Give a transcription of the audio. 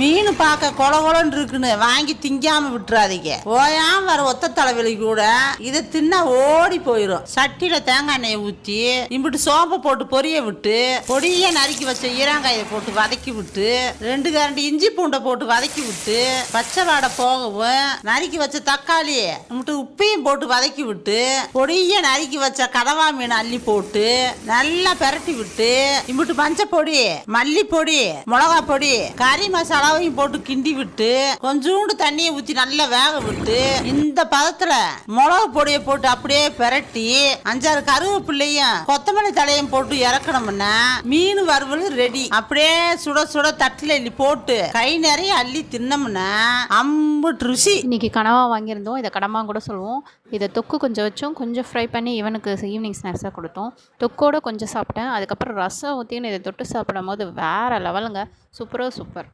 மீன் பார்க்க கொலன்னு இருக்குன்னு வாங்கி திங்காம விட்டுறாதீங்க. ஓயாம வர ஒத்த தலைவலி கூட இதை தின்னா ஓடி போயிடும். சட்டியில தேங்காய் எண்ணெயை ஊற்றி இம்பிட்டு சோம்பை போட்டு பொரிய விட்டு பொடியை நறுக்கி வச்ச ஈரங்காயை போட்டு வதக்கி விட்டு 2 கரண்டி இஞ்சி பூண்டை போட்டு வதக்கி விட்டு பச்சை வாடை போகவும் நறுக்கி வச்ச தக்காளி இம்பிட்டு உப்பையும் போட்டு வதக்கி விட்டு பொடியை நறுக்கி வச்ச கடவா மீன் அள்ளி போட்டு நல்லா பெரட்டி விட்டு இம்பிட்டு மஞ்சள் பொடி, மல்லிப்பொடி, மிளகா பொடி, கறி மசாலாவையும் போட்டு கிண்டி விட்டு கொஞ்சோண்டு தண்ணியை ஊற்றி நல்லா வேக விட்டு இந்த பதத்துல மிளகு பொடியை போட்டு அப்படியே பெரட்டி 5-6 கருவேப்பிள்ளையும் கொத்தமல்லி தலையும் போட்டு இறக்கணும்னா மீன் வறுவல் ரெடி. அப்படியே சுட சுட தட்டுல எள்ளி போட்டு கை நிறைய அள்ளி தின்னோம்னா அம்புட்டு ருசி. இன்னைக்கு கனவா வாங்கியிருந்தோம். இதை கடமா கூட சொல்லுவோம். இதை தொக்கு கொஞ்சம் வச்சோம், கொஞ்சம் ஃப்ரை பண்ணி இவனுக்கு ஈவினிங் ஸ்நாக்ஸாக கொடுத்தோம். தொக்கோட கொஞ்சம் சாப்பிட்டேன். அதுக்கப்புறம் ரசம் ஊற்றின்னு இதை தொட்டு சாப்பிடும் போது வேறு லெவலுங்க. சூப்பராக சூப்பர்.